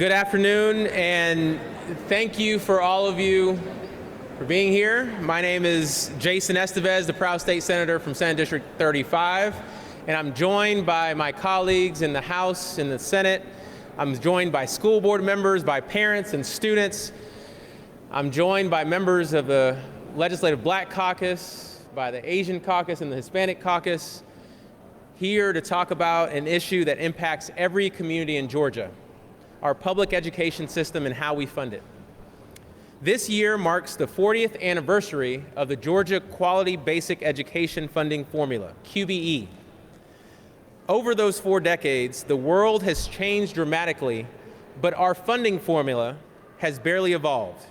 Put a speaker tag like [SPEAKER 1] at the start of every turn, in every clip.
[SPEAKER 1] Good afternoon, and thank you for all of you for being here. My name is Jason Estevez, the proud state senator from Senate District 35, and I'm joined by my colleagues in the House and the Senate. I'm joined by school board members, by parents and students. I'm joined by members of the Legislative Black Caucus, by the Asian Caucus and the Hispanic Caucus, here to talk about an issue that impacts every community in Georgia: our public education system and how we fund it. This year marks the 40th anniversary of the Georgia Quality Basic Education Funding Formula, QBE. Over those 4 decades, the world has changed dramatically, but our funding formula has barely evolved.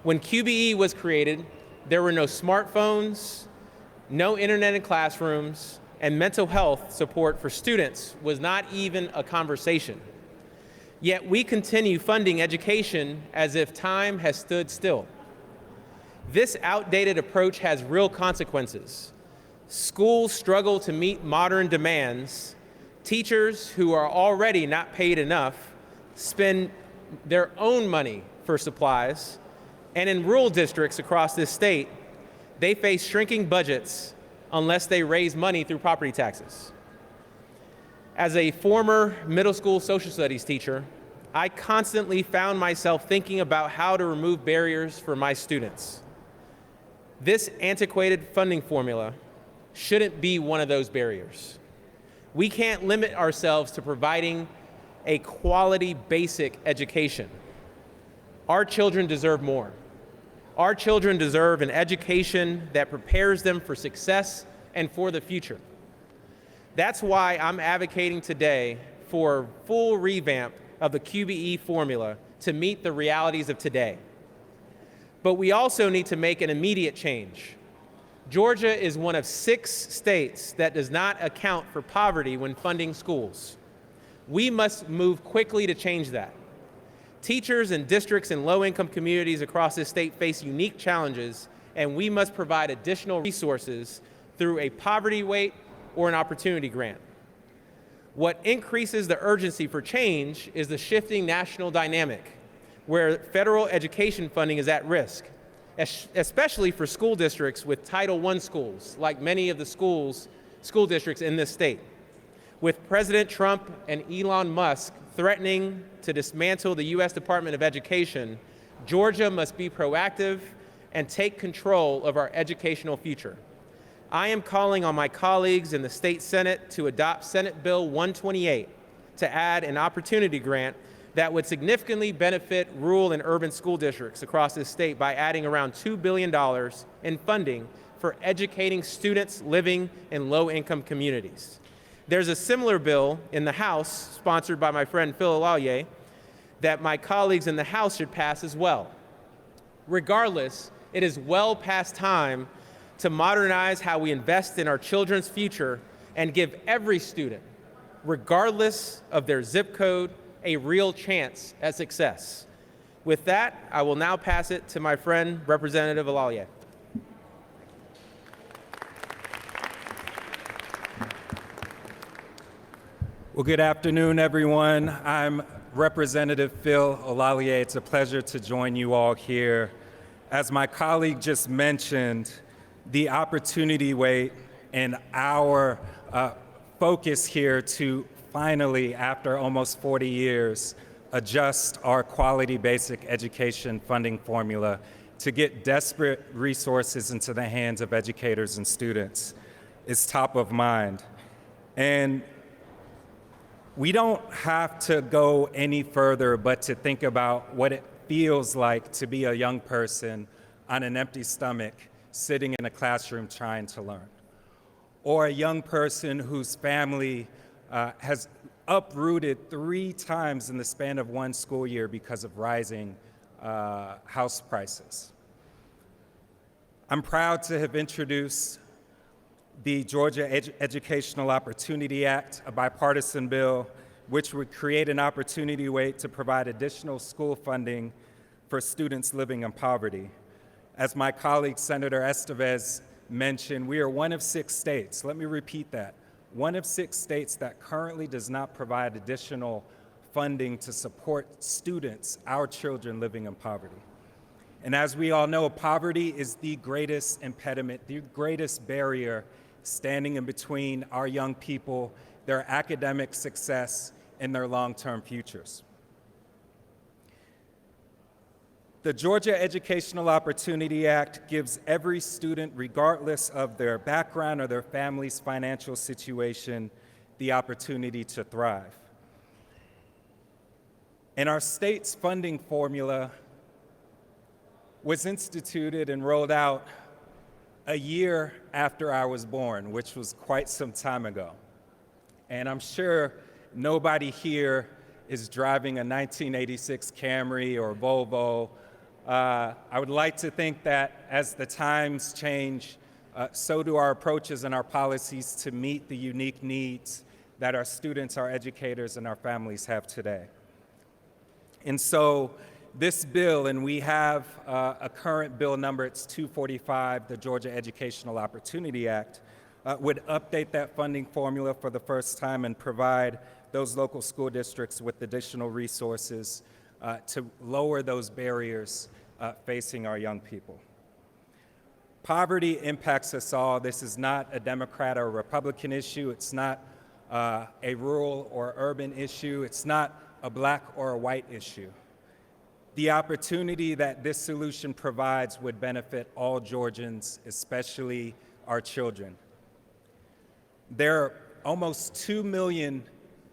[SPEAKER 1] When QBE was created, there were no smartphones, no internet in classrooms, and mental health support for students was not even a conversation. Yet we continue funding education as if time has stood still. This outdated approach has real consequences. Schools struggle to meet modern demands. Teachers who are already not paid enough spend their own money for supplies. And in rural districts across this state, they face shrinking budgets unless they raise money through property taxes. As a former middle school social studies teacher, I constantly found myself thinking about how to remove barriers for my students. This antiquated funding formula shouldn't be one of those barriers. We can't limit ourselves to providing a quality basic education. Our children deserve more. Our children deserve an education that prepares them for success and for the future. That's why I'm advocating today for a full revamp of the QBE formula to meet the realities of today. But we also need to make an immediate change. Georgia is one of 6 states that does not account for poverty when funding schools. We must move quickly to change that. Teachers and districts in low-income communities across this state face unique challenges, and we must provide additional resources through a poverty weight or an opportunity grant. What increases the urgency for change is the shifting national dynamic, where federal education funding is at risk, especially for school districts with Title I schools, like many of the school districts in this state. With President Trump and Elon Musk threatening to dismantle the U.S. Department of Education, Georgia must be proactive and take control of our educational future. I am calling on my colleagues in the state Senate to adopt Senate Bill 128 to add an opportunity grant that would significantly benefit rural and urban school districts across this state by adding around $2 billion in funding for educating students living in low-income communities. There's a similar bill in the House, sponsored by my friend Phil Lallier, that my colleagues in the House should pass as well. Regardless, it is well past time to modernize how we invest in our children's future and give every student, regardless of their zip code, a real chance at success. With that, I will now pass it to my friend, Representative Lallier.
[SPEAKER 2] Well, good afternoon, everyone. I'm Representative Phil Lallier. It's a pleasure to join you all here. As my colleague just mentioned, the opportunity weight and our focus here to finally, after almost 40 years, adjust our quality basic education funding formula to get desperate resources into the hands of educators and students is top of mind. And we don't have to go any further but to think about what it feels like to be a young person on an empty stomach sitting in a classroom trying to learn, or a young person whose family has uprooted 3 times in the span of 1 school year because of rising house prices. I'm proud to have introduced the Georgia Educational Opportunity Act, a bipartisan bill which would create an opportunity weight to provide additional school funding for students living in poverty. As my colleague Senator Estevez mentioned, we are one of 6 states, let me repeat that, one of 6 states that currently does not provide additional funding to support students, our children living in poverty. And as we all know, poverty is the greatest impediment, the greatest barrier standing in between our young people, their academic success, and their long-term futures. The Georgia Educational Opportunity Act gives every student, regardless of their background or their family's financial situation, the opportunity to thrive. And our state's funding formula was instituted and rolled out a year after I was born, which was quite some time ago. And I'm sure nobody here is driving a 1986 Camry or Volvo. I would like to think that as the times change, so do our approaches and our policies to meet the unique needs that our students, our educators, and our families have today. And so this bill, and we have a current bill number, it's 245, the Georgia Educational Opportunity Act, would update that funding formula for the first time and provide those local school districts with additional resources to lower those barriers facing our young people. Poverty impacts us all. This is not a Democrat or Republican issue. It's not a rural or urban issue. It's not a black or a white issue. The opportunity that this solution provides would benefit all Georgians, especially our children. There are almost 2 million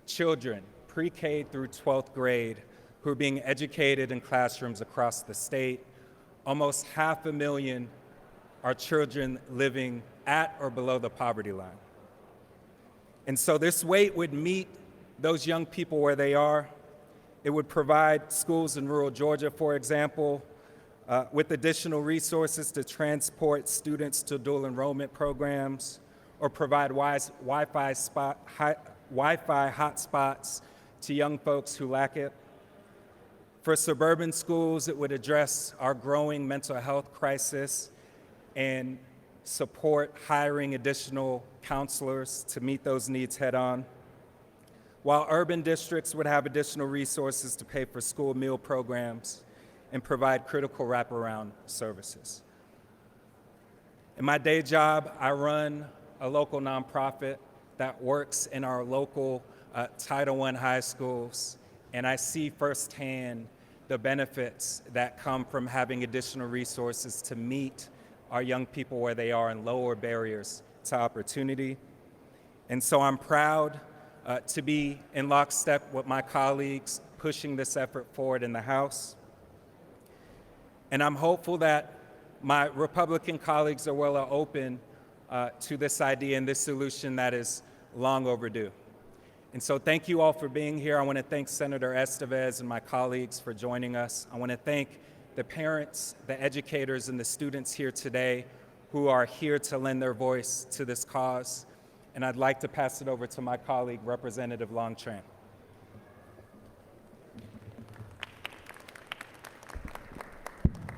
[SPEAKER 2] children, pre-K through 12th grade, who are being educated in classrooms across the state. Almost 500,000 are children living at or below the poverty line. And so this weight would meet those young people where they are. It would provide schools in rural Georgia, for example, with additional resources to transport students to dual enrollment programs or provide Wi-Fi hotspots to young folks who lack it. For suburban schools, it would address our growing mental health crisis and support hiring additional counselors to meet those needs head on, while urban districts would have additional resources to pay for school meal programs and provide critical wraparound services. In my day job, I run a local nonprofit that works in our local Title I high schools, and I see firsthand the benefits that come from having additional resources to meet our young people where they are and lower barriers to opportunity. And so I'm proud to be in lockstep with my colleagues pushing this effort forward in the House. And I'm hopeful that my Republican colleagues are well open to this idea and this solution that is long overdue. And so thank you all for being here. I want to thank Senator Estevez and my colleagues for joining us. I want to thank the parents, the educators, and the students here today who are here to lend their voice to this cause. And I'd like to pass it over to my colleague, Representative Longtran.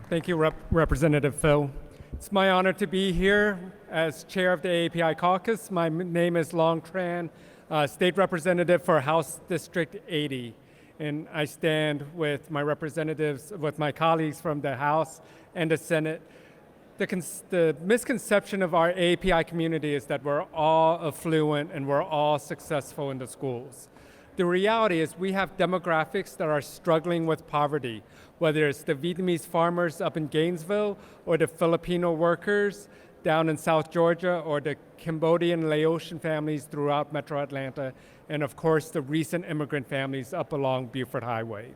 [SPEAKER 3] Thank you, Representative Phil. It's my honor to be here as chair of the AAPI caucus. My name is Long Tran, State Representative for House District 80. And I stand with my representatives, with my colleagues from the House and the Senate. The misconception of our AAPI community is that we're all affluent and we're all successful in the schools. The reality is we have demographics that are struggling with poverty, whether it's the Vietnamese farmers up in Gainesville or the Filipino workers down in South Georgia or the Cambodian Laotian families throughout Metro Atlanta, and of course the recent immigrant families up along Buford Highway.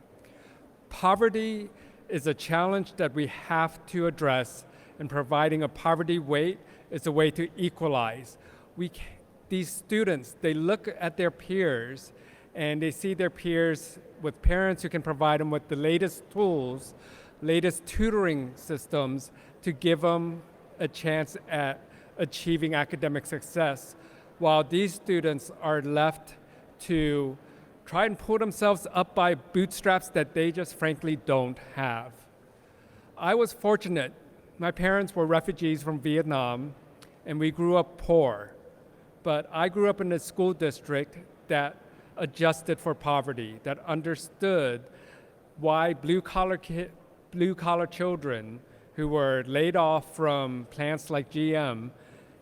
[SPEAKER 3] Poverty is a challenge that we have to address, and providing a poverty weight is a way to equalize. These students, they look at their peers and they see their peers with parents who can provide them with the latest tools, latest tutoring systems to give them a chance at achieving academic success, while these students are left to try and pull themselves up by bootstraps that they just frankly don't have. I was fortunate. My parents were refugees from Vietnam, and we grew up poor. But I grew up in a school district that adjusted for poverty, that understood why blue-collar children who were laid off from plants like GM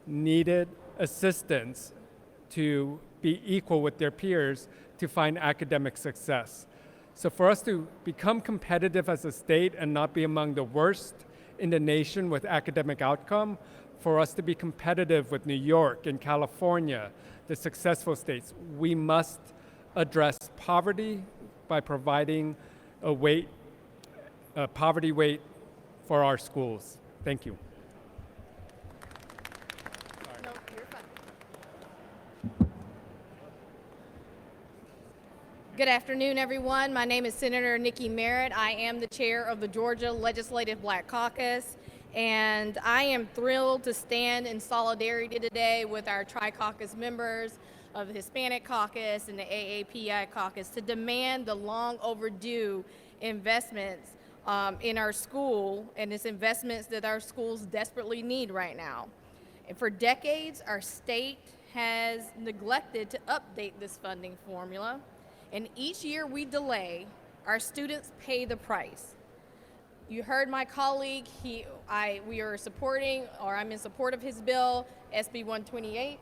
[SPEAKER 3] needed assistance to be equal with their peers to find academic success. So for us to become competitive as a state and not be among the worst in the nation with academic outcome, for us to be competitive with New York and California, the successful states, we must address poverty by providing a poverty weight for our schools. Thank you.
[SPEAKER 4] No, you're fine. Good afternoon, everyone. My name is Senator Nikki Merritt. I am the chair of the Georgia Legislative Black Caucus, and I am thrilled to stand in solidarity today with our Tri-caucus members of the Hispanic Caucus and the AAPI Caucus to demand the long overdue investments in our school, and it's investments that our schools desperately need right now. And for decades, our state has neglected to update this funding formula. And each year we delay, our students pay the price. You heard my colleague, we are supporting, or I'm in support of his bill, SB 128,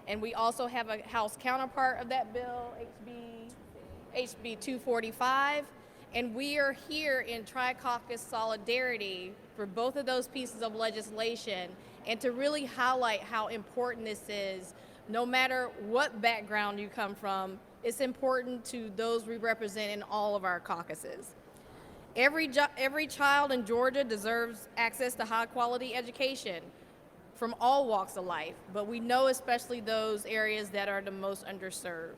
[SPEAKER 4] and we also have a House counterpart of that bill, HB 245, and we are here in Tri-caucus solidarity for both of those pieces of legislation and to really highlight how important this is. No matter what background you come from, it's important to those we represent in all of our caucuses. Every child in Georgia deserves access to high quality education from all walks of life, but we know especially those areas that are the most underserved.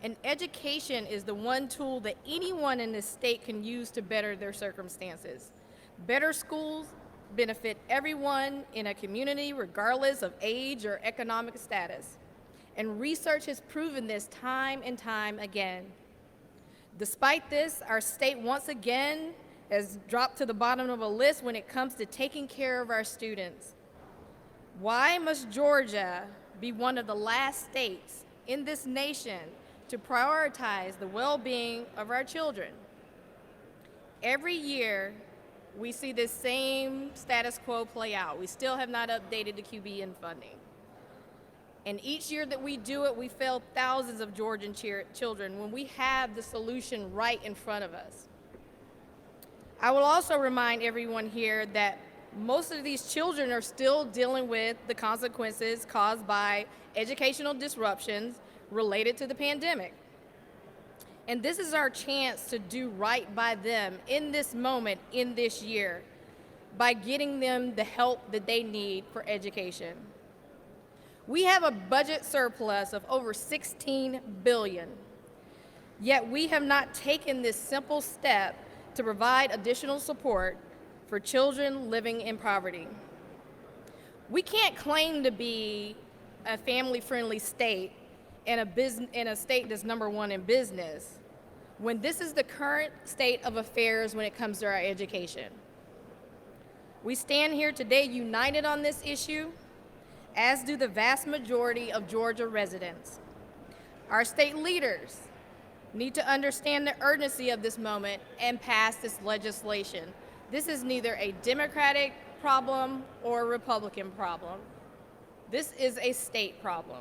[SPEAKER 4] And education is the one tool that anyone in this state can use to better their circumstances. Better schools benefit everyone in a community regardless of age or economic status. And research has proven this time and time again. Despite this, our state once again has dropped to the bottom of a list when it comes to taking care of our students. Why must Georgia be one of the last states in this nation to prioritize the well-being of our children? Every year, we see this same status quo play out. We still have not updated the QBN funding. And each year that we do it, we fail thousands of Georgian children when we have the solution right in front of us. I will also remind everyone here that most of these children are still dealing with the consequences caused by educational disruptions related to the pandemic. And this is our chance to do right by them in this moment, in this year, by getting them the help that they need for education. We have a budget surplus of over $16 billion, yet we have not taken this simple step to provide additional support for children living in poverty. We can't claim to be a family-friendly state in a state that's number one in business when this is the current state of affairs when it comes to our education. We stand here today united on this issue, as do the vast majority of Georgia residents. Our state leaders need to understand the urgency of this moment and pass this legislation. This is neither a Democratic problem or a Republican problem. This is a state problem.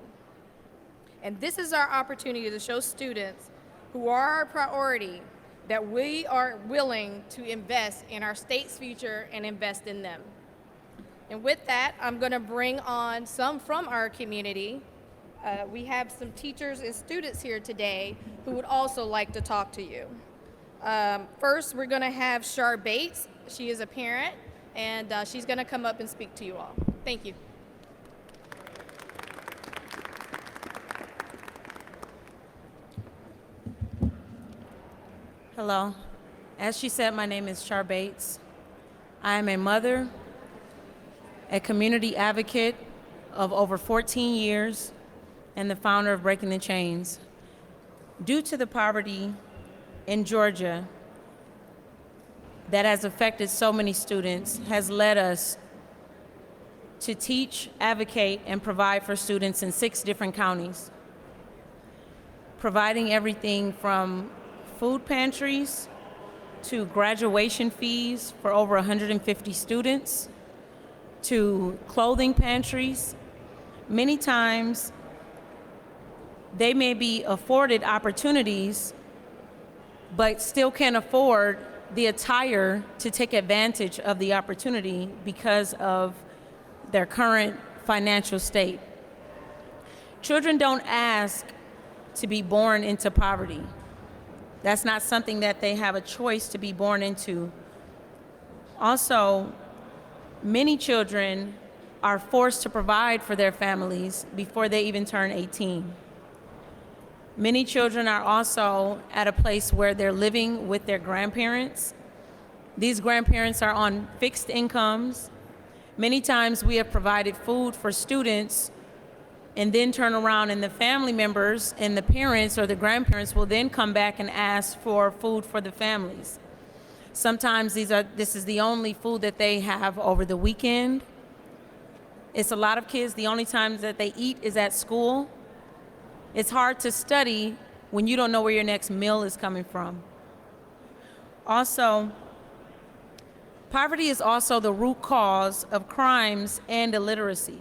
[SPEAKER 4] And this is our opportunity to show students who are our priority that we are willing to invest in our state's future and invest in them. And with that, I'm going to bring on some from our community. We have some teachers and students here today who would also like to talk to you. First, we're going to have Shar Bates. She is a parent, and she's going to come up and speak to you all. Thank you.
[SPEAKER 5] Hello. As she said, my name is Shar Bates. I am a mother, a community advocate of over 14 years, and the founder of Breaking the Chains. Due to the poverty in Georgia that has affected so many students, has led us to teach, advocate, and provide for students in 6 different counties. providing everything from food pantries to graduation fees for over 150 students, to clothing pantries. Many times, they may be afforded opportunities, but still can't afford the attire to take advantage of the opportunity because of their current financial state. Children don't ask to be born into poverty. That's not something that they have a choice to be born into. Also, many children are forced to provide for their families before they even turn 18. Many children are also at a place where they're living with their grandparents. These grandparents are on fixed incomes. Many times we have provided food for students and then turn around and the family members and the parents or the grandparents will then come back and ask for food for the families. Sometimes this is the only food that they have over the weekend. It's a lot of kids, the only times that they eat is at school. It's hard to study when you don't know where your next meal is coming from. Also, poverty is also the root cause of crimes and illiteracy.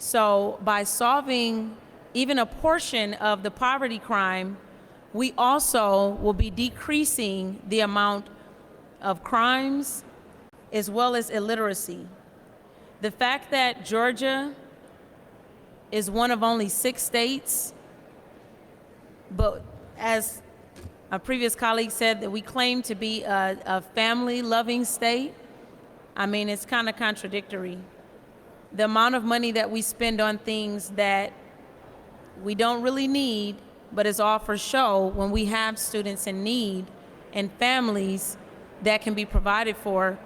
[SPEAKER 5] So by solving even a portion of the poverty crime, we also will be decreasing the amount of crimes as well as illiteracy. The fact that Georgia is one of only 6 states, but as a previous colleague said, that we claim to be a family-loving state, I mean, it's kind of contradictory. The amount of money that we spend on things that we don't really need, but is all for show when we have students in need and families that can be provided for,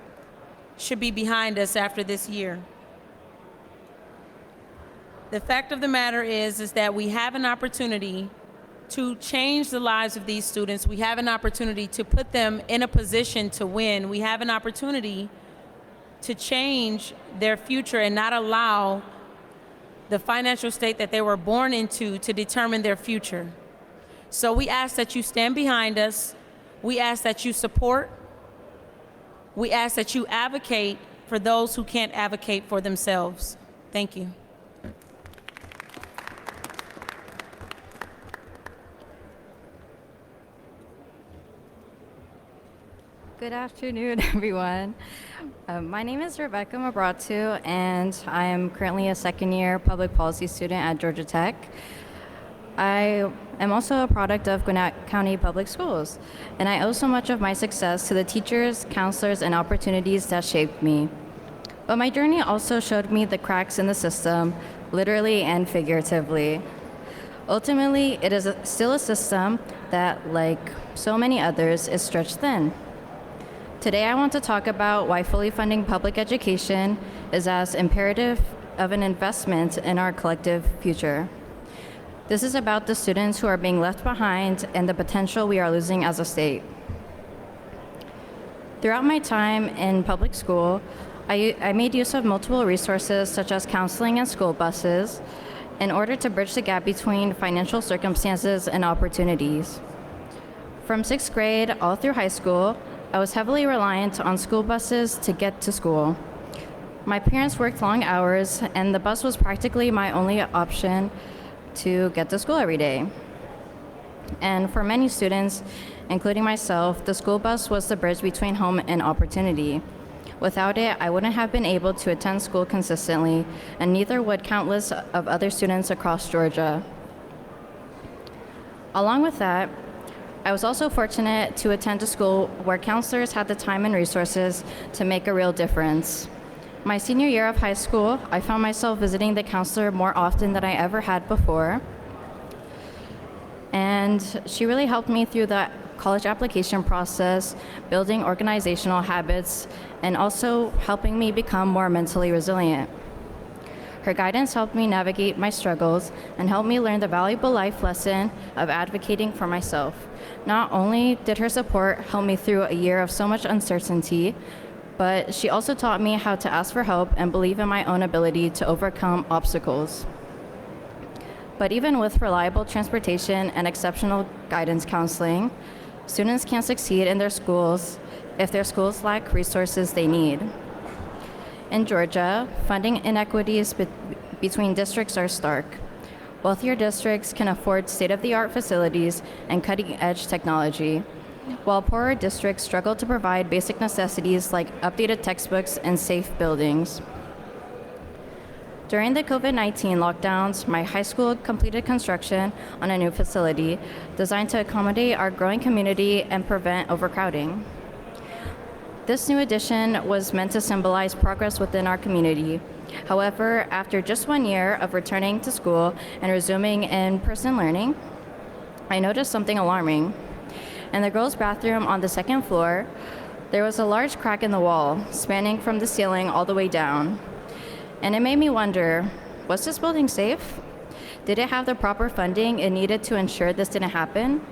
[SPEAKER 5] should be behind us after this year. The fact of the matter is that we have an opportunity to change the lives of these students. We have an opportunity to put them in a position to win. We have an opportunity to change their future and not allow the financial state that they were born into to determine their future. So we ask that you stand behind us. We ask that you support. We ask that you advocate for those who can't advocate for themselves. Thank you.
[SPEAKER 6] Good afternoon, everyone. My name is Rebecca Mabratu, and I am currently a second-year public policy student at Georgia Tech. I am also a product of Gwinnett County Public Schools, and I owe so much of my success to the teachers, counselors, and opportunities that shaped me. But my journey also showed me the cracks in the system, literally and figuratively. Ultimately, it is still a system that, like so many others, is stretched thin. Today, I want to talk about why fully funding public education is as imperative of an investment in our collective future. This is about the students who are being left behind and the potential we are losing as a state. Throughout my time in public school, I made use of multiple resources such as counseling and school buses in order to bridge the gap between financial circumstances and opportunities. From 6th grade all through high school, I was heavily reliant on school buses to get to school. My parents worked long hours, and the bus was practically my only option to get to school every day. And for many students, including myself, the school bus was the bridge between home and opportunity. Without it, I wouldn't have been able to attend school consistently, and neither would countless of other students across Georgia. Along with that, I was also fortunate to attend a school where counselors had the time and resources to make a real difference. My senior year of high school, I found myself visiting the counselor more often than I ever had before. And she really helped me through the college application process, building organizational habits, and also helping me become more mentally resilient. Her guidance helped me navigate my struggles and helped me learn the valuable life lesson of advocating for myself. Not only did her support help me through a year of so much uncertainty, but she also taught me how to ask for help and believe in my own ability to overcome obstacles. But even with reliable transportation and exceptional guidance counseling, students can't succeed in their schools if their schools lack resources they need. In Georgia, funding inequities between districts are stark. Wealthier districts can afford state-of-the-art facilities and cutting-edge technology, while poorer districts struggle to provide basic necessities like updated textbooks and safe buildings. During the COVID-19 lockdowns, my high school completed construction on a new facility designed to accommodate our growing community and prevent overcrowding. This new addition was meant to symbolize progress within our community. However, after just 1 year of returning to school and resuming in-person learning, I noticed something alarming. In the girls' bathroom on the second floor, there was a large crack in the wall, spanning from the ceiling all the way down. And it made me wonder, was this building safe? Did it have the proper funding it needed to ensure this didn't happen?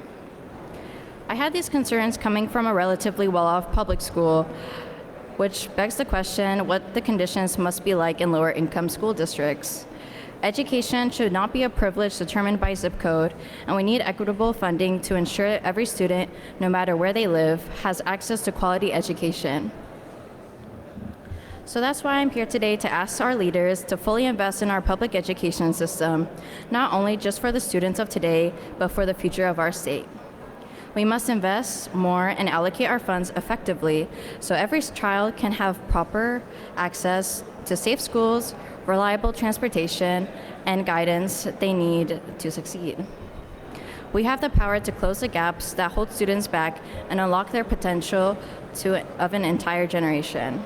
[SPEAKER 6] I had these concerns coming from a relatively well-off public school, which begs the question what the conditions must be like in lower income school districts. Education should not be a privilege determined by zip code, and we need equitable funding to ensure every student, no matter where they live, has access to quality education. So that's why I'm here today to ask our leaders to fully invest in our public education system, not only just for the students of today, but for the future of our state. We must invest more and allocate our funds effectively so every child can have proper access to safe schools, reliable transportation, and guidance they need to succeed. We have the power to close the gaps that hold students back and unlock their potential of an entire generation.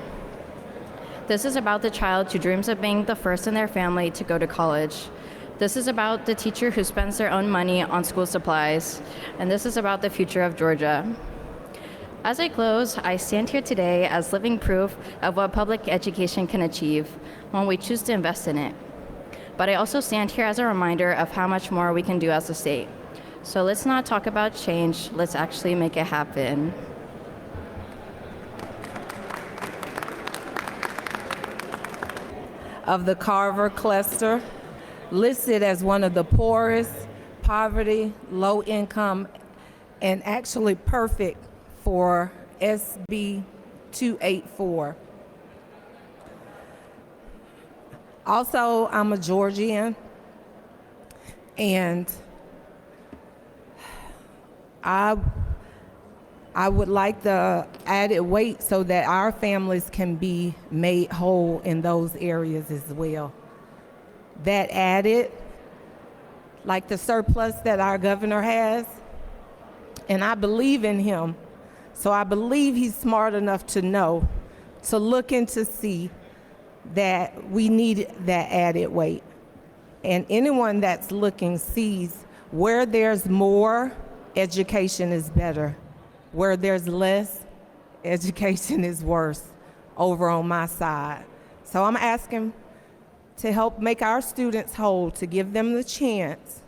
[SPEAKER 6] This is about the child who dreams of being the first in their family to go to college. This is about the teacher who spends their own money on school supplies. And this is about the future of Georgia. As I close, I stand here today as living proof of what public education can achieve when we choose to invest in it. But I also stand here as a reminder of how much more we can do as a state. So let's not talk about change, let's actually make it happen.
[SPEAKER 7] Of the Carver cluster, listed as one of the poorest, poverty, low income, and actually perfect for SB 284. Also, I'm a Georgian, and I would like the added weight so that our families can be made whole in those areas as well. That added, like the surplus that our governor has, and I believe in him, so I believe he's smart enough to know, to look and to see that we need that added weight. And anyone that's looking sees where there's more, education is better. Where there's less, education is worse over on my side. So I'm asking to help make our students whole, to give them the chance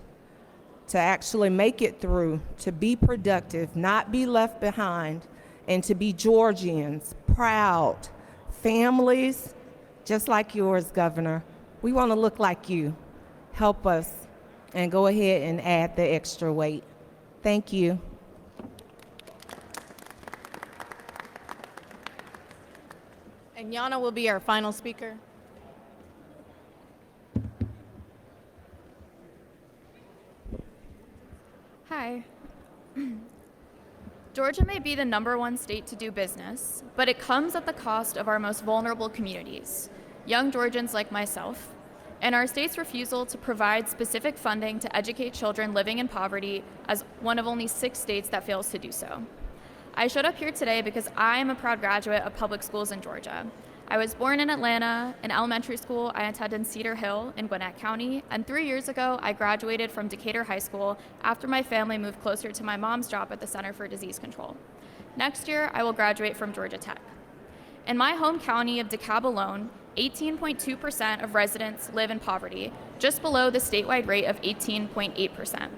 [SPEAKER 7] to actually make it through, to be productive, not be left behind, and to be Georgians, proud, families just like yours, Governor. We want to look like you. Help us and go ahead and add the extra weight. Thank you.
[SPEAKER 4] And Yana will be our final speaker.
[SPEAKER 8] Hi. Georgia may be the #1 state to do business, but it comes at the cost of our most vulnerable communities, young Georgians like myself, and our state's refusal to provide specific funding to educate children living in poverty as one of only 6 states that fails to do so. I showed up here today because I am a proud graduate of public schools in Georgia. I was born in Atlanta. In elementary school, I attended Cedar Hill in Gwinnett County, and 3 years ago, I graduated from Decatur High School after my family moved closer to my mom's job at the Center for Disease Control. Next year, I will graduate from Georgia Tech. In my home county of DeKalb alone, 18.2% of residents live in poverty, just below the statewide rate of 18.8%.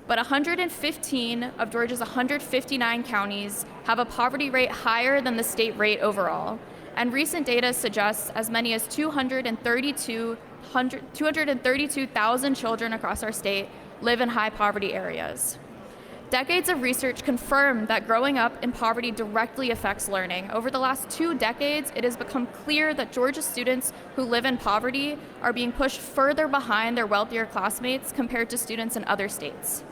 [SPEAKER 8] But 115 of Georgia's 159 counties have a poverty rate higher than the state rate overall, and recent data suggests as many as 232 232,000 children across our state live in high poverty areas. Decades of research confirm that growing up in poverty directly affects learning. Over the last 2 decades, it has become clear that Georgia students who live in poverty are being pushed further behind their wealthier classmates compared to students in other states.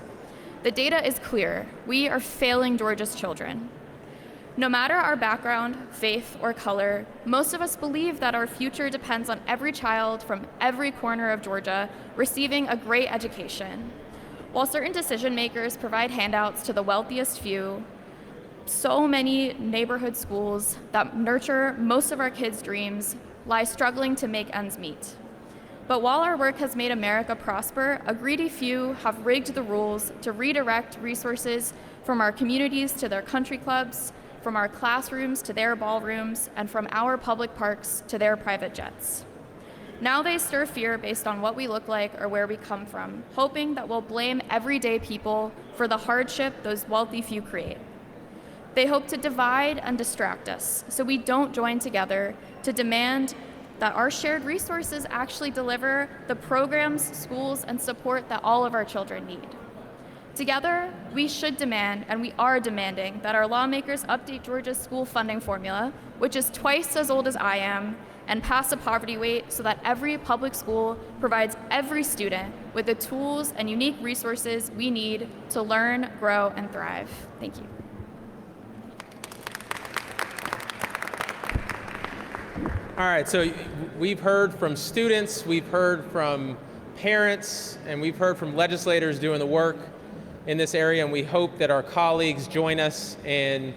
[SPEAKER 8] The data is clear. We are failing Georgia's children. No matter our background, faith, or color, most of us believe that our future depends on every child from every corner of Georgia receiving a great education. While certain decision makers provide handouts to the wealthiest few, so many neighborhood schools that nurture most of our kids' dreams lie struggling to make ends meet. But while our work has made America prosper, a greedy few have rigged the rules to redirect resources from our communities to their country clubs, from our classrooms to their ballrooms, and from our public parks to their private jets. Now they stir fear based on what we look like or where we come from, hoping that we'll blame everyday people for the hardship those wealthy few create. They hope to divide and distract us so we don't join together to demand that our shared resources actually deliver the programs, schools, and support that all of our children need. Together, we should demand, and we are demanding, that our lawmakers update Georgia's school funding formula, which is twice as old as I am, and pass a poverty weight so that every public school provides every student with the tools and unique resources we need to learn, grow, and thrive. Thank you.
[SPEAKER 1] All right, so we've heard from students, we've heard from parents, and we've heard from legislators doing the work in this area, and we hope that our colleagues join us in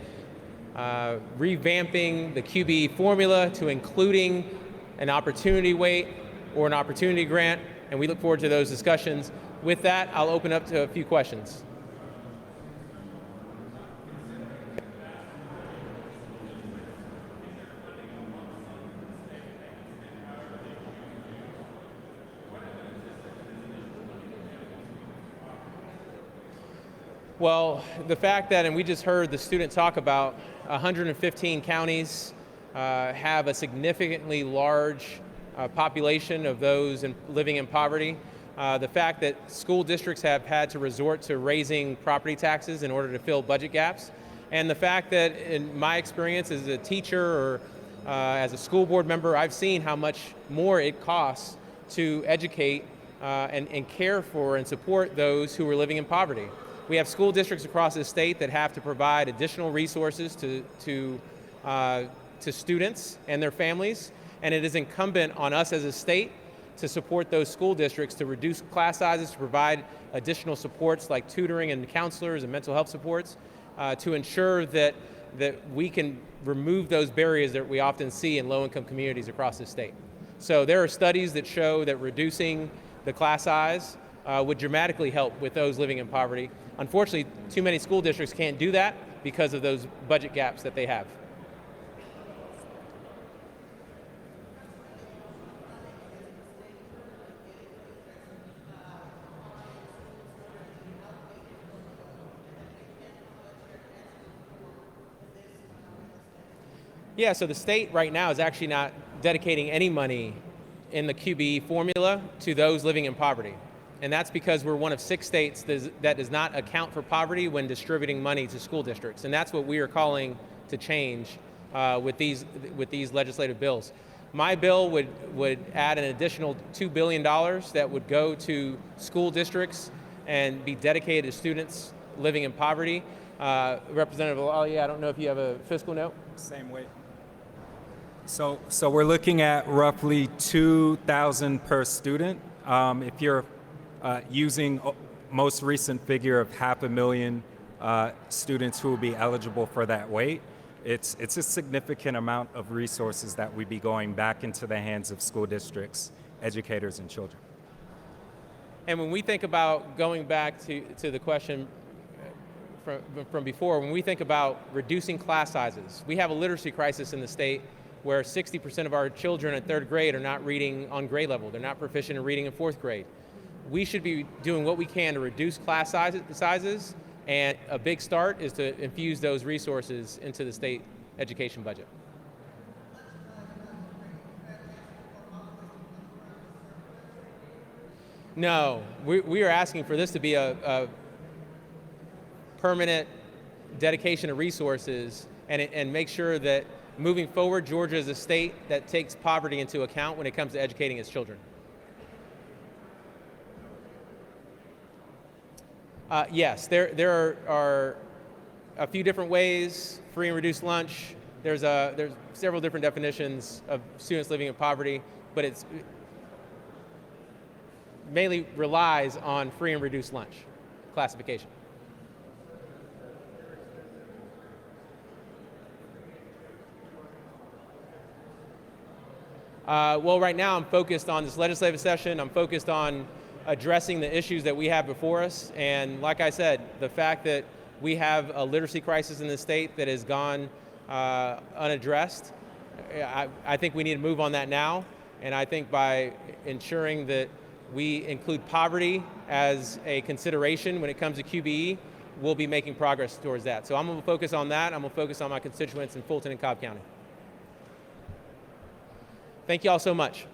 [SPEAKER 1] revamping the QBE formula to including an opportunity weight or an opportunity grant, and we look forward to those discussions. With that, I'll open up to a few questions. Well, the fact that, and we just heard the student talk about, 115 counties have a significantly large population of those living in poverty. The fact that school districts have had to resort to raising property taxes in order to fill budget gaps. And the fact that in my experience as a teacher or as a school board member, I've seen how much more it costs to educate and care for and support those who are living in poverty. We have school districts across the state that have to provide additional resources to students and their families, and it is incumbent on us as a state to support those school districts to reduce class sizes, to provide additional supports like tutoring and counselors and mental health supports, to ensure that we can remove those barriers that we often see in low-income communities across the state. So there are studies that show that reducing the class size would dramatically help with those living in poverty. Unfortunately, too many school districts can't do that because of those budget gaps that they have. Yeah, so the state right now is actually not dedicating any money in the QBE formula to those living in poverty. And that's because we're one of 6 states that does not account for poverty when distributing money to school districts. And that's what we are calling to change with these legislative bills. My bill would add an additional $2 billion that would go to school districts and be dedicated to students living in poverty. Representative Alalia, I don't know if you have a fiscal note?
[SPEAKER 2] Same way. So we're looking at roughly $2,000 per student. If you're using most recent figure of 500,000 students who will be eligible for that weight, it's a significant amount of resources that would be going back into the hands of school districts, educators, and children.
[SPEAKER 1] And when we think about going back to the question from before, when we think about reducing class sizes, we have a literacy crisis in the state where 60% of our children in 3rd grade are not reading on grade level. They're not proficient in reading in 4th grade. We should be doing what we can to reduce class sizes, and a big start is to infuse those resources into the state education budget. No, we are asking for this to be a permanent dedication of resources and make sure that moving forward, Georgia is a state that takes poverty into account when it comes to educating its children. Yes, there are a few different ways. Free and reduced lunch. There's several different definitions of students living in poverty, but it's mainly relies on free and reduced lunch classification. Well, right now I'm focused on this legislative session. I'm focused on addressing the issues that we have before us. And like I said, the fact that we have a literacy crisis in the state that has gone unaddressed, I think we need to move on that now. And I think by ensuring that we include poverty as a consideration when it comes to QBE, we'll be making progress towards that. So I'm going to focus on that. I'm going to focus on my constituents in Fulton and Cobb County. Thank you all so much.